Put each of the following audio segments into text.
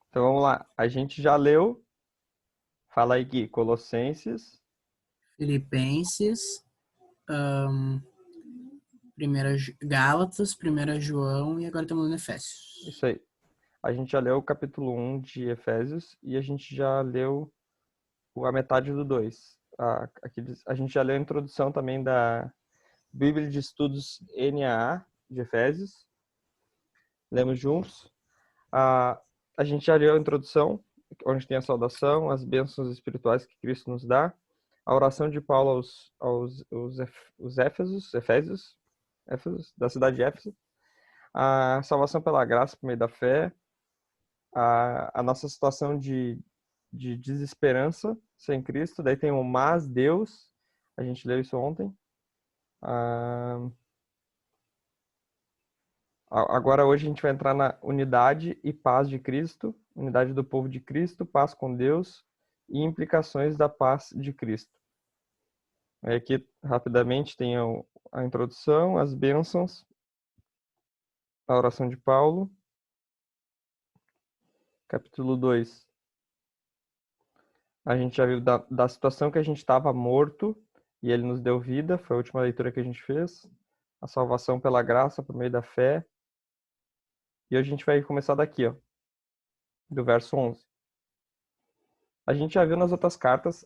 Então vamos lá. A gente já leu, fala aí, Gui, Colossenses. Filipenses, primeira Gálatas, primeira João e agora estamos no Efésios. Isso aí. A gente já leu o capítulo 1 de Efésios e a gente já leu a metade do 2. A gente já leu a introdução também da Bíblia de Estudos NAA de Efésios. Lemos juntos. A, a gente já leu a introdução, onde tem a saudação, as bênçãos espirituais que Cristo nos dá, a oração de Paulo aos Éfesos, da cidade de Éfeso, a salvação pela graça por meio da fé, a nossa situação de desesperança sem Cristo, daí tem o mas Deus, a gente leu isso ontem. Ah, Agora hoje a gente vai entrar na unidade e paz de Cristo, unidade do povo de Cristo, paz com Deus e implicações da paz de Cristo. Aí aqui rapidamente tem a introdução, as bênçãos, a oração de Paulo, capítulo 2. A gente já viu da situação que a gente estava morto e ele nos deu vida, foi a última leitura que a gente fez. A salvação pela graça por meio da fé. E hoje a gente vai começar daqui, ó, do verso 11. A gente já viu nas outras cartas,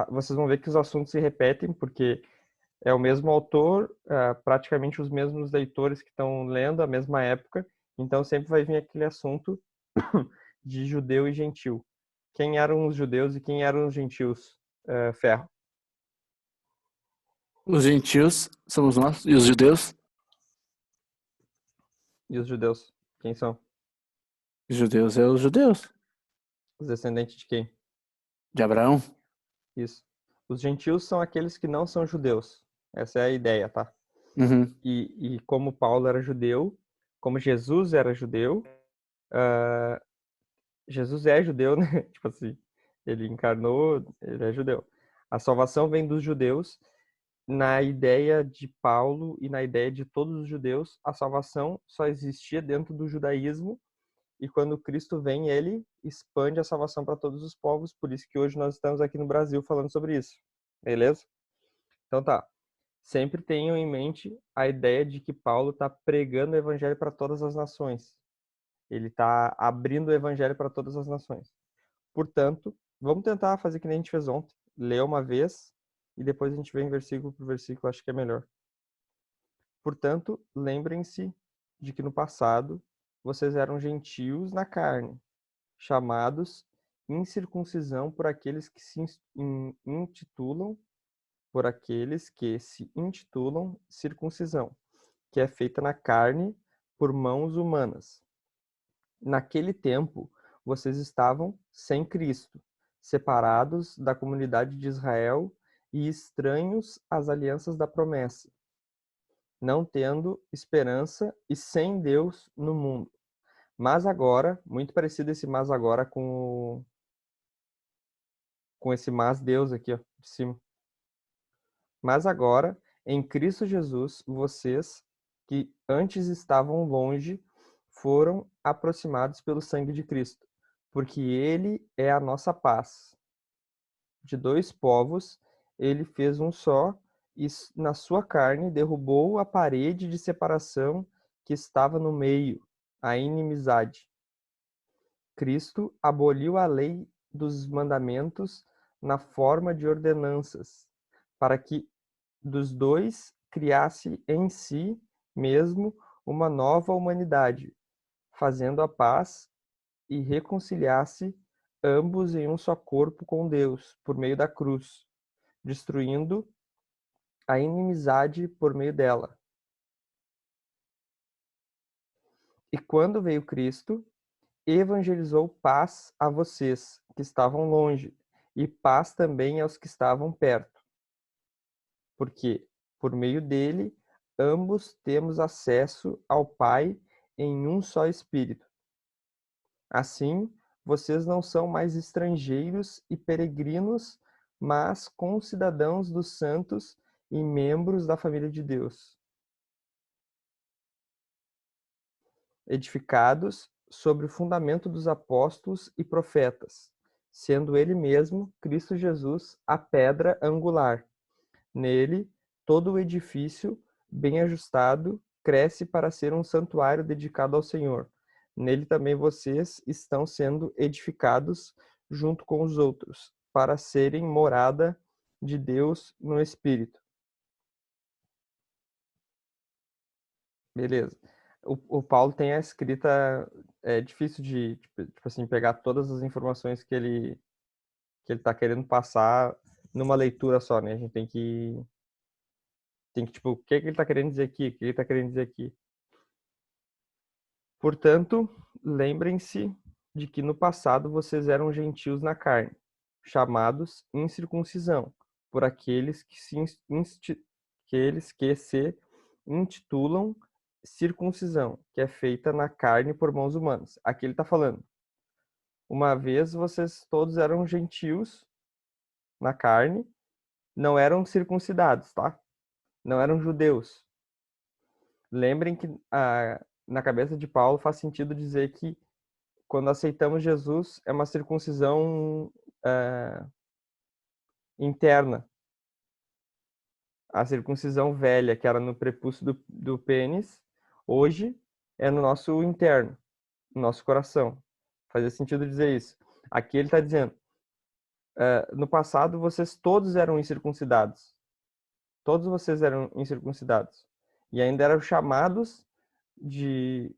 vocês vão ver que os assuntos se repetem, porque é o mesmo autor, praticamente os mesmos leitores que estão lendo, a mesma época, então sempre vai vir aquele assunto de judeu e gentil. Quem eram os judeus e quem eram os gentios? Ferro. Os gentios somos nós, e os judeus? E os judeus? Quem são? Os judeus é os judeus. Os descendentes de quem? De Abraão. Isso. Os gentios são aqueles que não são judeus. Essa é a ideia, tá? Uhum. E como Paulo era judeu, como Jesus era judeu, Jesus é judeu, né? Tipo assim, ele encarnou, ele é judeu. A salvação vem dos judeus. Na ideia de Paulo e na ideia de todos os judeus, a salvação só existia dentro do judaísmo. E quando Cristo vem, ele expande a salvação para todos os povos. Por isso que hoje nós estamos aqui no Brasil falando sobre isso. Beleza? Então tá. Sempre tenham em mente a ideia de que Paulo está pregando o evangelho para todas as nações. Ele está abrindo o evangelho para todas as nações. Portanto, vamos tentar fazer que nem a gente fez ontem. Ler uma vez e depois a gente vem versículo por versículo, acho que é melhor. Portanto, lembrem-se de que no passado vocês eram gentios na carne, chamados incircuncisão por aqueles que se intitulam circuncisão, que é feita na carne por mãos humanas. Naquele tempo, vocês estavam sem Cristo, separados da comunidade de Israel e estranhos às alianças da promessa, não tendo esperança e sem Deus no mundo. Mas agora, muito parecido esse mas agora com esse mas Deus aqui, ó, de cima. Mas agora, em Cristo Jesus, vocês que antes estavam longe foram aproximados pelo sangue de Cristo, porque ele é a nossa paz. De dois povos, ele fez um só e na sua carne derrubou a parede de separação que estava no meio, a inimizade. Cristo aboliu a lei dos mandamentos na forma de ordenanças, para que dos dois criasse em si mesmo uma nova humanidade, fazendo a paz e reconciliasse ambos em um só corpo com Deus, por meio da cruz, destruindo a inimizade por meio dela. E quando veio Cristo, evangelizou paz a vocês que estavam longe, e paz também aos que estavam perto. Porque, por meio dele, ambos temos acesso ao Pai em um só Espírito. Assim, vocês não são mais estrangeiros e peregrinos, mas concidadãos dos santos e membros da família de Deus, edificados sobre o fundamento dos apóstolos e profetas, sendo ele mesmo, Cristo Jesus, a pedra angular. Nele, todo o edifício, bem ajustado, cresce para ser um santuário dedicado ao Senhor. Nele também vocês estão sendo edificados junto com os outros, para serem morada de Deus no Espírito. Beleza. O Paulo tem a escrita, é difícil de, tipo assim, pegar todas as informações que ele tá querendo passar numa leitura só, né? A gente tem que tipo, o que ele tá querendo dizer aqui? O que ele tá querendo dizer aqui? Portanto, lembrem-se de que no passado vocês eram gentios na carne, chamados incircuncisão, por aqueles que se intitulam circuncisão, que é feita na carne por mãos humanas. Aqui ele está falando. Uma vez vocês todos eram gentios na carne, não eram circuncidados, tá? Não eram judeus. Lembrem que na cabeça de Paulo faz sentido dizer que quando aceitamos Jesus é uma circuncisão interna. A circuncisão velha, que era no prepúcio do pênis, hoje é no nosso interno, no nosso coração. Fazia sentido dizer isso. Aqui ele está dizendo, no passado vocês todos eram incircuncidados. Todos vocês eram incircuncidados. E ainda eram chamados de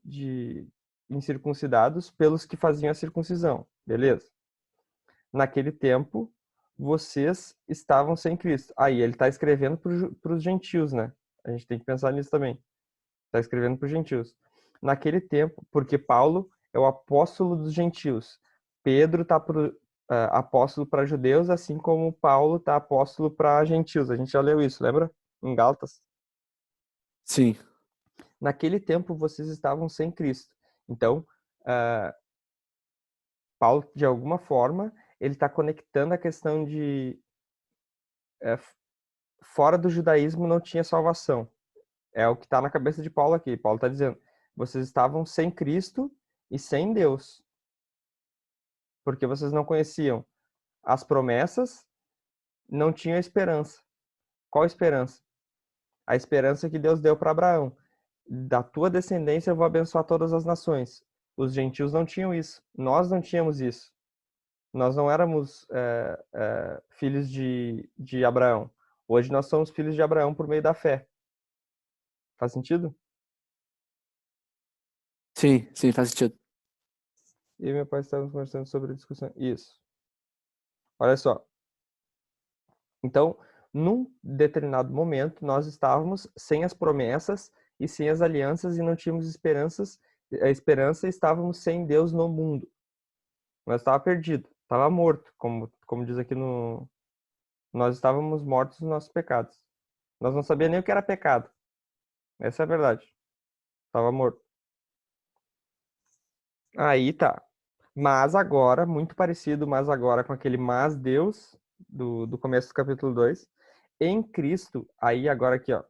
incircuncidados pelos que faziam a circuncisão. Beleza? Naquele tempo, vocês estavam sem Cristo. Aí ele está escrevendo para os gentios, né? A gente tem que pensar nisso também. Está escrevendo para os gentios. Naquele tempo, porque Paulo é o apóstolo dos gentios. Pedro está apóstolo para judeus, assim como Paulo está apóstolo para gentios. A gente já leu isso, lembra? Em Gálatas. Sim. Naquele tempo, vocês estavam sem Cristo. Então, Paulo, de alguma forma, ele está conectando a questão de fora do judaísmo não tinha salvação. É o que está na cabeça de Paulo aqui. Paulo está dizendo, vocês estavam sem Cristo e sem Deus. Porque vocês não conheciam as promessas, não tinham esperança. Qual esperança? A esperança que Deus deu para Abraão. Da tua descendência eu vou abençoar todas as nações. Os gentios não tinham isso. Nós não tínhamos isso. Nós não éramos filhos de Abraão. Hoje nós somos filhos de Abraão por meio da fé. Faz sentido? Sim, sim, faz sentido. Eu e meu pai estávamos conversando sobre a discussão. Isso. Olha só. Então, num determinado momento, nós estávamos sem as promessas e sem as alianças e não tínhamos a esperança e estávamos sem Deus no mundo. Nós estávamos perdido, estava morto, como diz aqui no... Nós estávamos mortos nos nossos pecados. Nós não sabíamos nem o que era pecado. Essa é a verdade. Estava morto. Aí tá. Mas agora, muito parecido, mas agora com aquele mas Deus do começo do capítulo 2, em Cristo, aí agora aqui, ó.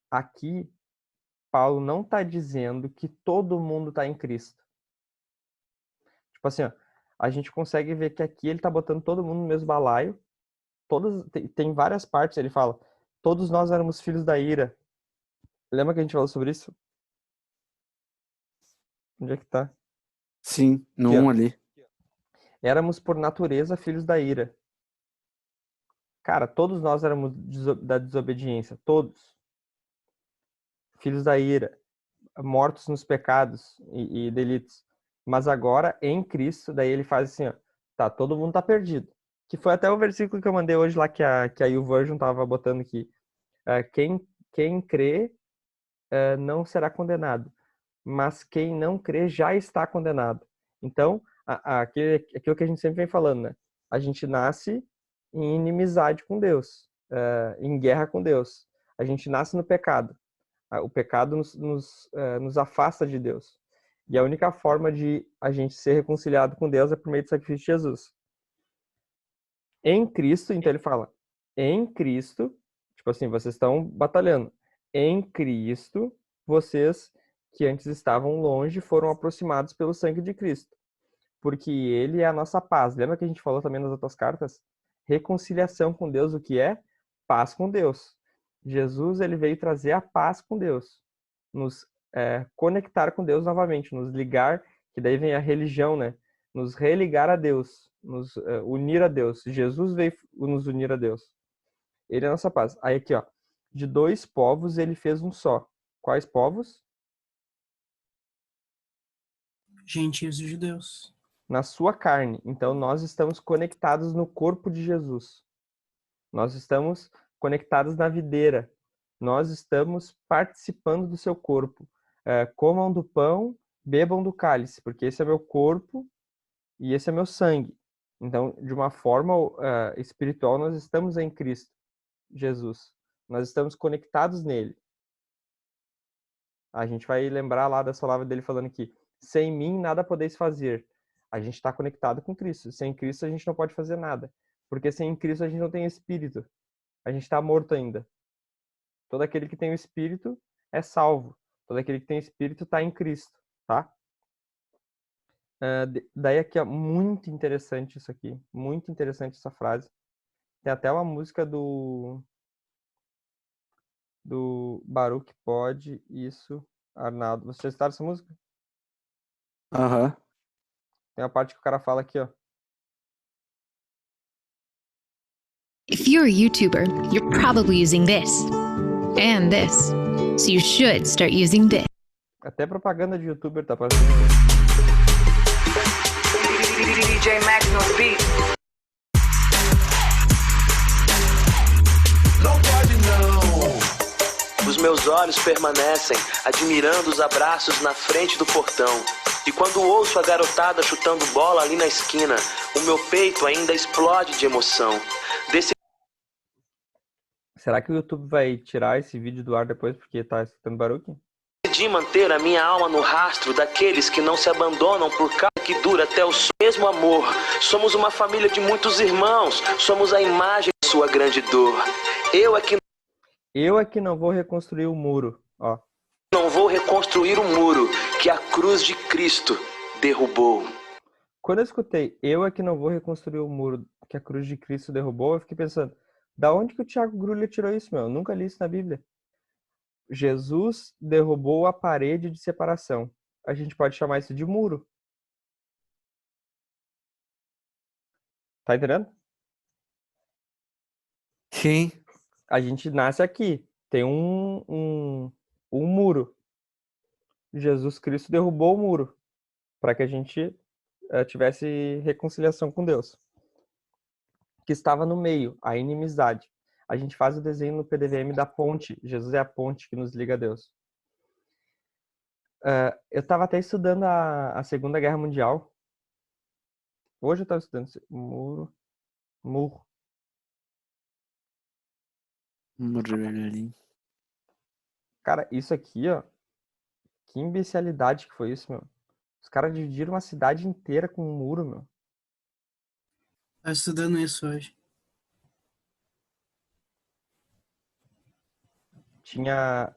Aqui, Paulo não está dizendo que todo mundo está em Cristo. Tipo assim, ó, a gente consegue ver que aqui ele está botando todo mundo no mesmo balaio. Tem várias partes, ele fala, todos nós éramos filhos da ira. Lembra que a gente falou sobre isso? Onde é que tá? Sim, no Aqui, ó. 1 ali. Éramos por natureza filhos da ira. Cara, todos nós éramos da desobediência, todos. Filhos da ira, mortos nos pecados e delitos. Mas agora, em Cristo, daí ele faz assim, ó, tá, todo mundo tá perdido. Que foi até o versículo que eu mandei hoje lá, que a YouVersion tava botando aqui. Quem crê não será condenado, mas quem não crê já está condenado. Então, aquilo que a gente sempre vem falando, né? A gente nasce em inimizade com Deus, em guerra com Deus. A gente nasce no pecado. O pecado nos afasta de Deus. E a única forma de a gente ser reconciliado com Deus é por meio do sacrifício de Jesus. Em Cristo, então ele fala, em Cristo, tipo assim, vocês estão batalhando. Em Cristo, vocês que antes estavam longe foram aproximados pelo sangue de Cristo, porque ele é a nossa paz. Lembra que a gente falou também nas outras cartas? Reconciliação com Deus, o que é? Paz com Deus. Jesus, ele veio trazer a paz com Deus, nos conectar com Deus novamente, nos ligar, que daí vem a religião, né? Nos religar a Deus, nos unir a Deus. Jesus veio nos unir a Deus. Ele é a nossa paz. Aí aqui, ó, de dois povos ele fez um só. Quais povos? Gentios e judeus. Na sua carne. Então nós estamos conectados no corpo de Jesus. Nós estamos conectados na videira. Nós estamos participando do seu corpo. Comam do pão, bebam do cálice, porque esse é meu corpo e esse é meu sangue. Então, de uma forma espiritual, nós estamos em Cristo Jesus. Nós estamos conectados nele. A gente vai lembrar lá da palavra dele falando que sem mim nada podeis fazer. A gente está conectado com Cristo. Sem Cristo a gente não pode fazer nada. Porque sem Cristo a gente não tem espírito. A gente está morto ainda. Todo aquele que tem o espírito é salvo. Todo aquele que tem espírito está em Cristo, tá? Daí aqui, ó, muito interessante isso aqui. Muito interessante essa frase. Tem até uma música do Baruch Pode, isso, Arnaldo. Você já escutaram essa música? Aham. Tem uma parte que o cara fala aqui, ó. If you're a YouTuber, you're probably using this and this. So you should start using this. Até propaganda de YouTuber tá fazendo. DJ Max no beat. Não pode não. Os meus olhos permanecem admirando os abraços na frente do portão. E quando ouço a garotada chutando bola ali na esquina, o meu peito ainda explode de emoção. Será que o YouTube vai tirar esse vídeo do ar depois porque tá escutando Baruch? Decidi manter a minha alma no rastro daqueles que não se abandonam por causa que dura até o mesmo amor. Somos uma família de muitos irmãos, somos a imagem de sua grande dor. Eu é que não vou reconstruir o muro, ó. Não vou reconstruir o muro que a cruz de Cristo derrubou. Quando eu escutei, eu é que não vou reconstruir o muro que a cruz de Cristo derrubou, eu fiquei pensando, da onde que o Thiago Grulha tirou isso, meu? Eu nunca li isso na Bíblia. Jesus derrubou a parede de separação. A gente pode chamar isso de muro. Tá entendendo? Sim. A gente nasce aqui. Tem um muro. Jesus Cristo derrubou o muro para que a gente tivesse reconciliação com Deus. Que estava no meio, a inimizade. A gente faz o desenho no PDVM da ponte. Jesus é a ponte que nos liga a Deus. Eu estava até estudando a Segunda Guerra Mundial. Hoje eu estava estudando muro. Cara, isso aqui, ó. Que imbecilidade que foi isso, meu. Os caras dividiram uma cidade inteira com um muro, meu. Tá estudando isso hoje. Tinha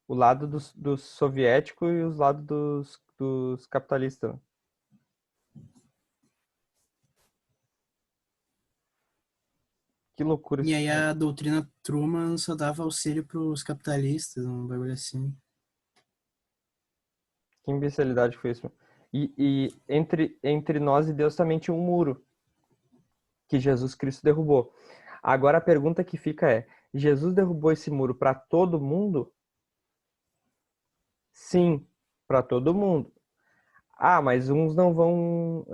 o lado dos soviéticos e os lados dos capitalistas. Que loucura E isso. aí a doutrina Truman só dava auxílio pros capitalistas, um bagulho assim. Que imbecilidade foi isso. E entre nós e Deus também tinha um muro que Jesus Cristo derrubou. Agora a pergunta que fica é, Jesus derrubou esse muro para todo mundo? Sim, para todo mundo. Ah, mas uns não vão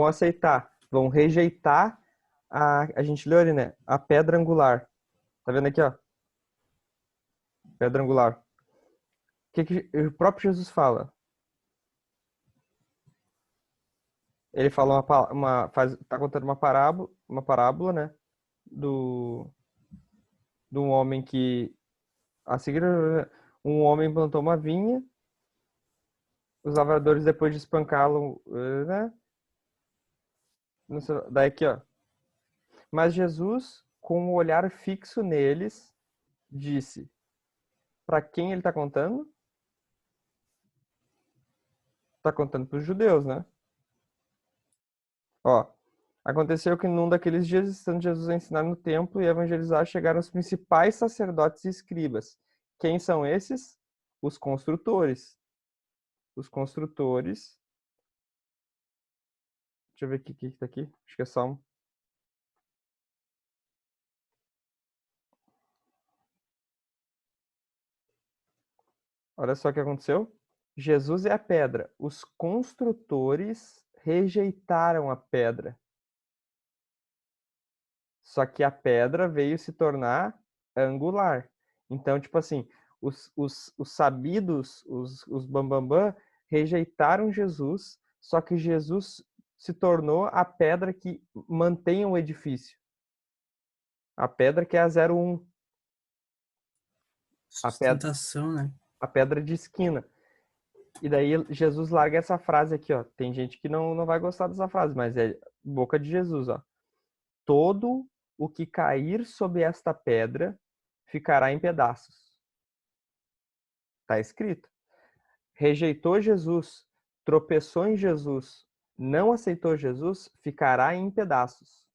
aceitar, vão rejeitar a gente leu ali, né? A pedra angular. Tá vendo aqui, ó? Pedra angular. O que o próprio Jesus fala? Ele fala tá contando uma parábola, né? De um homem que a seguir um homem plantou uma vinha, os lavradores depois de espancá-lo, né? Daí aqui, ó. Mas Jesus, com o olhar fixo neles, disse: para quem ele está contando? Está contando para os judeus, né? Ó, aconteceu que num daqueles dias, estando Jesus a ensinar no templo e a evangelizar, chegaram os principais sacerdotes e escribas. Quem são esses? Os construtores. Os construtores. Deixa eu ver o que está aqui. Acho que é Salmo. Olha só o que aconteceu. Jesus é a pedra. Os construtores rejeitaram a pedra. Só que a pedra veio se tornar angular. Então, tipo assim, os sabidos, os bambambam, rejeitaram Jesus, só que Jesus se tornou a pedra que mantém o edifício. A pedra que é a 01. Sustentação, né? A pedra de esquina. E daí Jesus larga essa frase aqui, ó. Tem gente que não vai gostar dessa frase, mas é boca de Jesus, ó. Todo o que cair sob esta pedra ficará em pedaços. Está escrito. Rejeitou Jesus, tropeçou em Jesus, não aceitou Jesus, ficará em pedaços.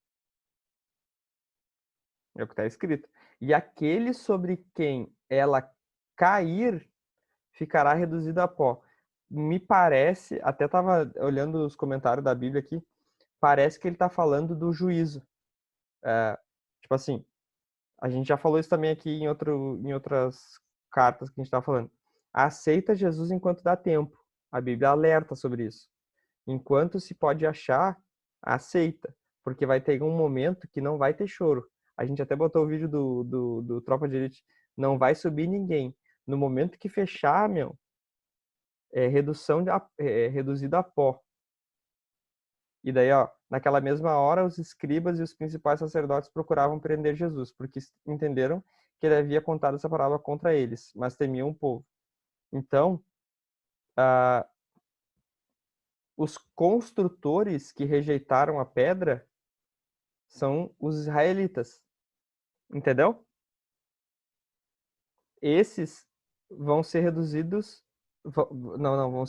É o que está escrito. E aquele sobre quem ela cair ficará reduzido a pó. Me parece, até estava olhando os comentários da Bíblia aqui, parece que ele está falando do juízo. Tipo assim, a gente já falou isso também aqui em outras cartas que a gente está falando. Aceita Jesus enquanto dá tempo. A Bíblia alerta sobre isso. Enquanto se pode achar, aceita. Porque vai ter um momento que não vai ter choro. A gente até botou o vídeo do Tropa de Elite. Não vai subir ninguém. No momento que fechar, é reduzido a pó. E daí, ó, naquela mesma hora, os escribas e os principais sacerdotes procuravam prender Jesus, porque entenderam que ele havia contado essa parábola contra eles, mas temiam o povo. Então, os construtores que rejeitaram a pedra são os israelitas. Entendeu? Esses vão ser reduzidos, vão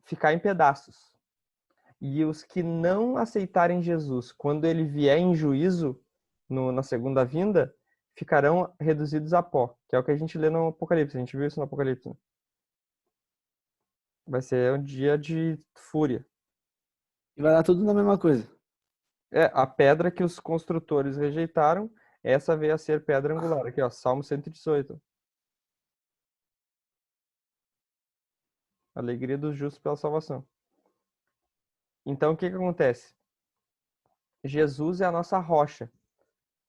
ficar em pedaços. E os que não aceitarem Jesus, quando ele vier em juízo, na segunda vinda, ficarão reduzidos a pó, que é o que a gente lê no Apocalipse. A gente viu isso no Apocalipse. Né? Vai ser um dia de fúria. E vai dar tudo na mesma coisa. A pedra que os construtores rejeitaram, essa veio a ser pedra angular. Aqui, ó, Salmo 118. Alegria dos justos pela salvação. Então, o que acontece? Jesus é a nossa rocha.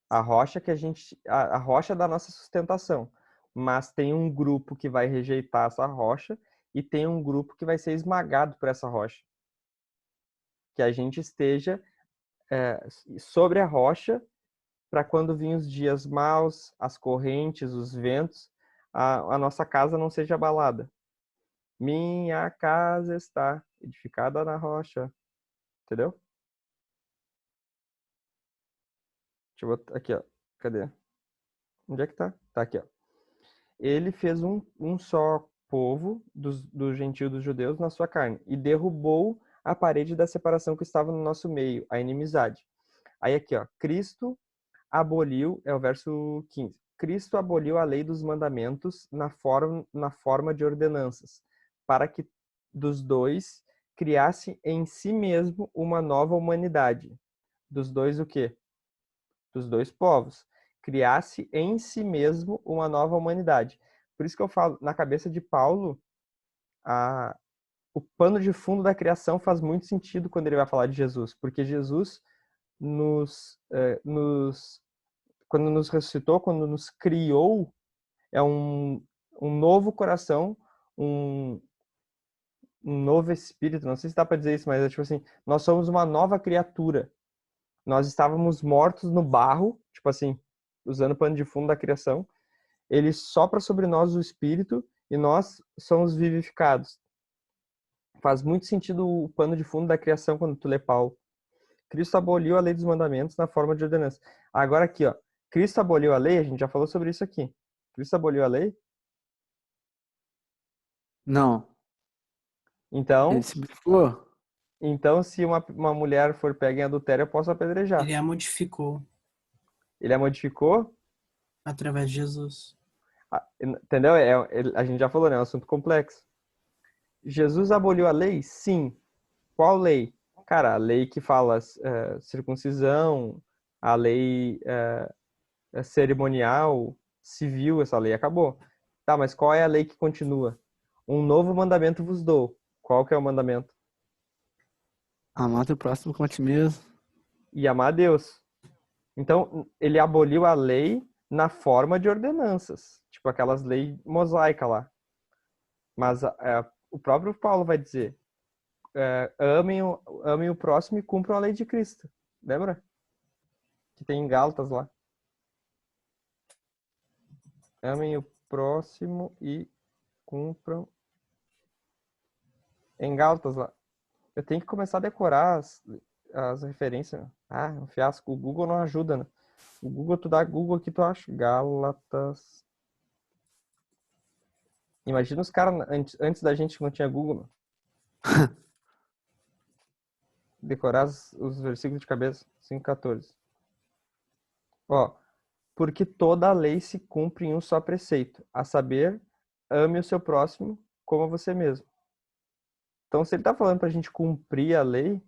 A rocha que a rocha da nossa sustentação. Mas tem um grupo que vai rejeitar essa rocha e tem um grupo que vai ser esmagado por essa rocha. Que a gente esteja sobre a rocha para quando vir os dias maus, as correntes, os ventos, a nossa casa não seja abalada. Minha casa está edificada na rocha. Entendeu? Deixa eu botar aqui, ó. Cadê? Onde é que tá? Tá aqui, ó. Ele fez um só povo do gentio dos judeus na sua carne e derrubou a parede da separação que estava no nosso meio, a inimizade. Aí aqui, ó. Cristo aboliu, é o verso 15. Cristo aboliu a lei dos mandamentos na forma de ordenanças, para que dos dois criasse em si mesmo uma nova humanidade. Dos dois o quê? Dos dois povos. Criasse em si mesmo uma nova humanidade. Por isso que eu falo, na cabeça de Paulo, o pano de fundo da criação faz muito sentido quando ele vai falar de Jesus, porque Jesus quando nos ressuscitou, quando nos criou, é um novo coração, um novo espírito, não sei se dá para dizer isso, mas é tipo assim, nós somos uma nova criatura. Nós estávamos mortos no barro, tipo assim, usando o pano de fundo da criação. Ele sopra sobre nós o espírito e nós somos vivificados. Faz muito sentido o pano de fundo da criação quando tu lê Paulo. Cristo aboliu a lei dos mandamentos na forma de ordenança. Agora aqui, ó, Cristo aboliu a lei, a gente já falou sobre isso aqui. Cristo aboliu a lei? Não. Então, Ele simplificou. então se uma mulher for pega em adultério, eu posso apedrejar. Ele a modificou Ele a modificou, através de Jesus. entendeu? A gente já falou, né? É um assunto complexo. Jesus aboliu a lei? Sim. Qual lei? Cara, a lei que fala circuncisão, a lei cerimonial, civil, essa lei acabou. Tá, mas qual é a lei que continua? Um novo mandamento vos dou. Qual que é o mandamento? Amar teu próximo como a ti mesmo. E amar a Deus. Então, ele aboliu a lei na forma de ordenanças. Tipo aquelas leis mosaicas lá. Mas o próprio Paulo vai dizer, amem o próximo e cumpram a lei de Cristo. Lembra? Que tem em Gálatas lá. Amem o próximo e cumpram. Em Gálatas lá. Eu tenho que começar a decorar as referências. Ah, é um fiasco. O Google não ajuda, né? O Google, tu dá Google aqui, tu acha. Gálatas. Imagina os caras antes da gente que não tinha Google. Né? Decorar os versículos de cabeça. 5:14. Ó. Porque toda a lei se cumpre em um só preceito, a saber, ame o seu próximo como a você mesmo. Então, se ele está falando para a gente cumprir a lei,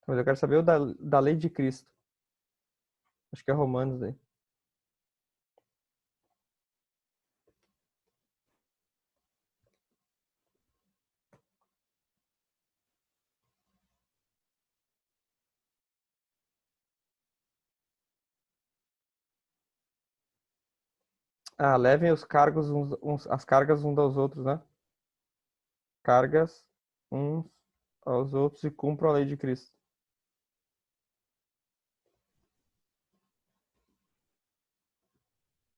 mas eu quero saber o da lei de Cristo. Acho que é Romanos aí. Ah, levem os cargos as cargas uns aos outros, né? Cargas uns aos outros e cumpram a lei de Cristo.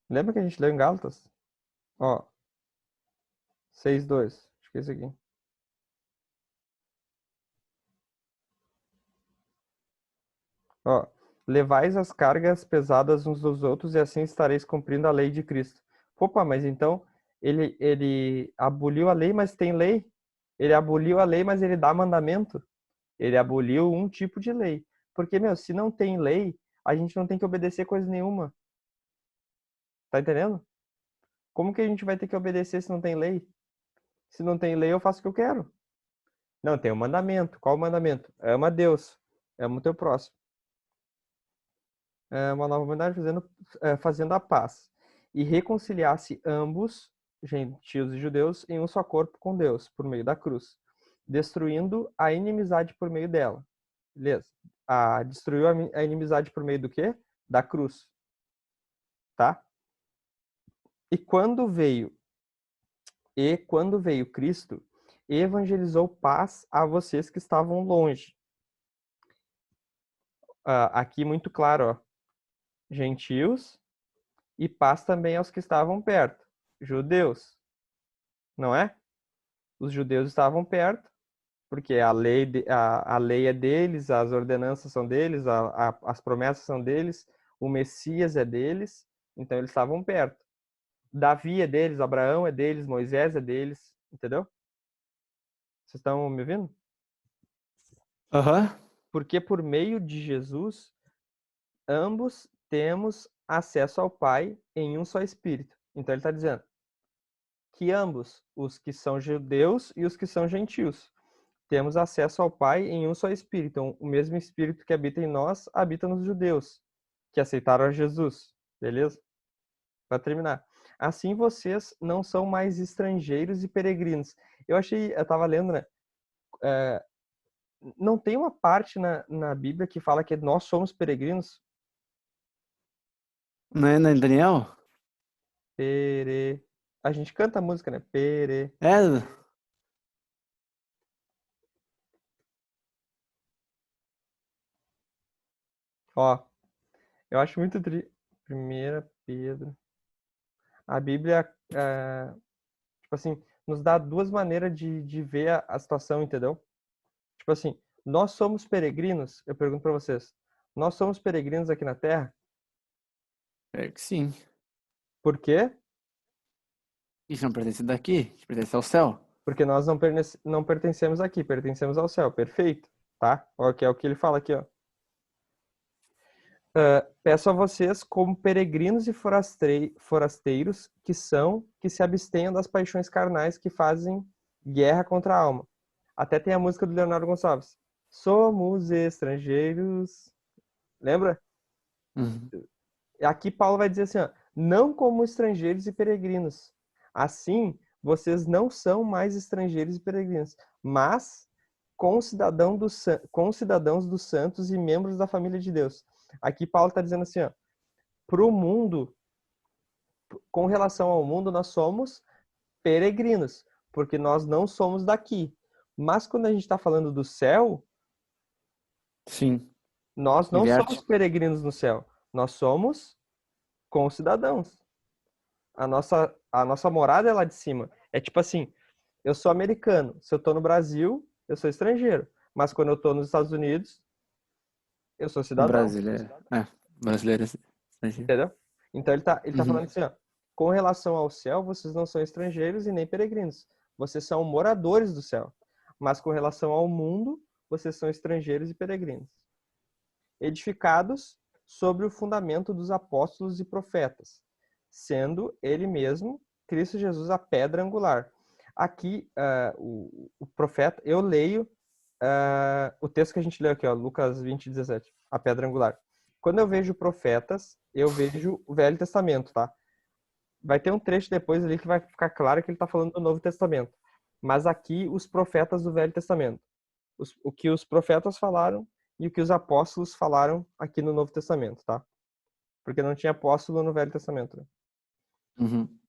Lembra que a gente leu em Gálatas? Ó, 6:2. Acho que é esse aqui. Ó, levais as cargas pesadas uns dos outros e assim estareis cumprindo a lei de Cristo. Opa, mas então ele aboliu a lei, mas tem lei? Ele aboliu a lei, mas ele dá mandamento? Ele aboliu um tipo de lei. Porque, meu, se não tem lei, a gente não tem que obedecer coisa nenhuma. Tá entendendo? Como que a gente vai ter que obedecer se não tem lei? Se não tem lei, eu faço o que eu quero. Não, tem um mandamento. Qual o mandamento? Ama a Deus. Ama o teu próximo. Uma nova humanidade fazendo a paz. E reconciliar-se ambos, gentios e judeus, em um só corpo com Deus, por meio da cruz. Destruindo a inimizade por meio dela. Beleza? Destruiu a inimizade por meio do quê? Da cruz. Tá? E quando veio Cristo, evangelizou paz a vocês que estavam longe. Aqui muito claro, ó. Gentios e paz também aos que estavam perto. Judeus. Não é? Os judeus estavam perto, porque a lei é deles, as ordenanças são deles, as promessas são deles, o Messias é deles, então eles estavam perto. Davi é deles, Abraão é deles, Moisés é deles, entendeu? Vocês estão me ouvindo? Aham. Porque por meio de Jesus, ambos temos acesso ao Pai em um só Espírito. Então ele está dizendo que ambos, os que são judeus e os que são gentios, temos acesso ao Pai em um só Espírito. Então, o mesmo Espírito que habita em nós, habita nos judeus, que aceitaram a Jesus. Beleza? Para terminar. Assim vocês não são mais estrangeiros e peregrinos. Eu estava lendo, né? Não tem uma parte na Bíblia que fala que nós somos peregrinos? Não é em Daniel? A gente canta a música, né? É. Ó, eu acho muito Primeira Pedro. A Bíblia, tipo assim, nos dá duas maneiras de ver a situação, entendeu? Tipo assim, nós somos peregrinos? Eu pergunto pra vocês. Nós somos peregrinos aqui na Terra? É que sim. Por quê? A gente não pertence daqui, a gente pertence ao céu. Porque nós não pertencemos aqui, pertencemos ao céu. Perfeito, tá? Ó, que é o que ele fala aqui, ó. Peço a vocês, como peregrinos e forasteiros que se abstenham das paixões carnais que fazem guerra contra a alma. Até tem a música do Leonardo Gonçalves. Somos estrangeiros. Lembra? Uhum. Aqui Paulo vai dizer assim, ó, não como estrangeiros e peregrinos. Assim, vocês não são mais estrangeiros e peregrinos, mas concidadãos dos santos e membros da família de Deus. Aqui Paulo está dizendo assim, ó, pro mundo, com relação ao mundo, nós somos peregrinos, porque nós não somos daqui. Mas quando a gente está falando do céu, Sim. nós não Inverte. somos peregrinos no céu. Nós somos concidadãos. A nossa morada é lá de cima. É tipo assim, eu sou americano. Se eu tô no Brasil, eu sou estrangeiro. Mas quando eu tô nos Estados Unidos, eu sou cidadão. Brasileiro. Brasileiro. Estrangeiro. Entendeu? Então ele tá Uhum. falando assim, ó, com relação ao céu, vocês não são estrangeiros e nem peregrinos. Vocês são moradores do céu. Mas com relação ao mundo, vocês são estrangeiros e peregrinos. Edificados sobre o fundamento dos apóstolos e profetas, sendo ele mesmo, Cristo Jesus, a pedra angular. Aqui, o profeta, eu leio o texto que a gente leu aqui, ó, Lucas 20, 17, a pedra angular. Quando eu vejo profetas, eu vejo o Velho Testamento, tá? Vai ter um trecho depois ali que vai ficar claro que ele está falando do Novo Testamento. Mas aqui, os profetas do Velho Testamento. O que os profetas falaram e o que os apóstolos falaram aqui no Novo Testamento, tá? Porque não tinha apóstolo no Velho Testamento, né? Uhum.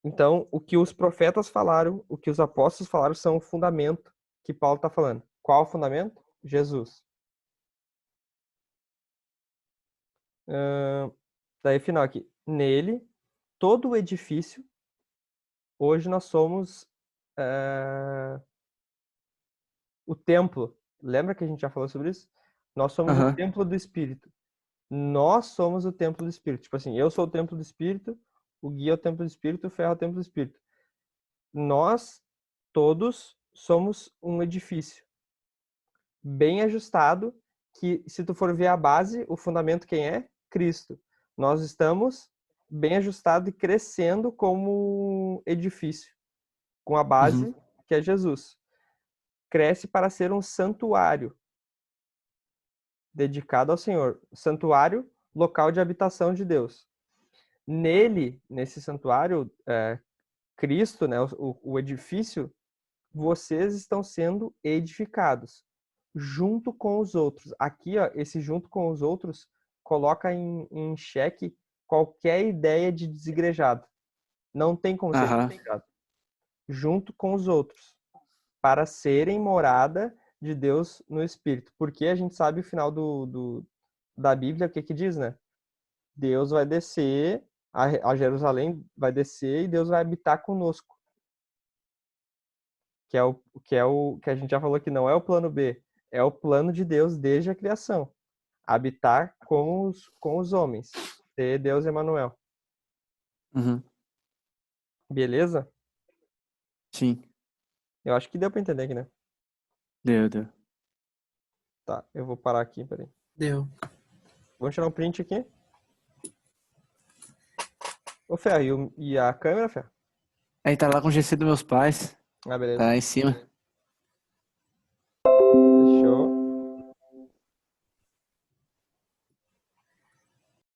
Então, o que os profetas falaram, o que os apóstolos falaram são o fundamento que Paulo está falando. Qual o fundamento? Jesus. Daí, final aqui. Nele, todo o edifício, hoje nós somos o templo. Lembra que a gente já falou sobre isso? Nós somos o templo do Espírito. Nós somos o templo do Espírito. Tipo assim, eu sou o templo do Espírito, o Gui é o templo do Espírito, o Ferro é o templo do Espírito. Nós, todos, somos um edifício bem ajustado, que se tu for ver a base, o fundamento quem é? Cristo. Nós estamos bem ajustados e crescendo como edifício, com a base que é Jesus. Cresce para ser um santuário dedicado ao Senhor. Santuário, local de habitação de Deus. Nele, nesse santuário, Cristo, né, o edifício, vocês estão sendo edificados junto com os outros. Aqui, ó, esse junto com os outros coloca em xeque qualquer ideia de desigrejado. Não tem como ser desigrejado. Junto com os outros, para serem morada de Deus no Espírito. Porque a gente sabe o final da Bíblia, o que diz, né? Deus vai descer, a Jerusalém vai descer e Deus vai habitar conosco. Que a gente já falou que não é o plano B, é o plano de Deus desde a criação. Habitar com os homens. Ser Deus Emanuel. Uhum. Beleza? Sim. Eu acho que deu pra entender aqui, né? Deu. Tá, eu vou parar aqui, peraí. Deu. Vamos tirar um print aqui. Ô, Ferro, e a câmera, Ferro? Aí tá lá com o GC dos meus pais. Ah, beleza. Tá lá em cima.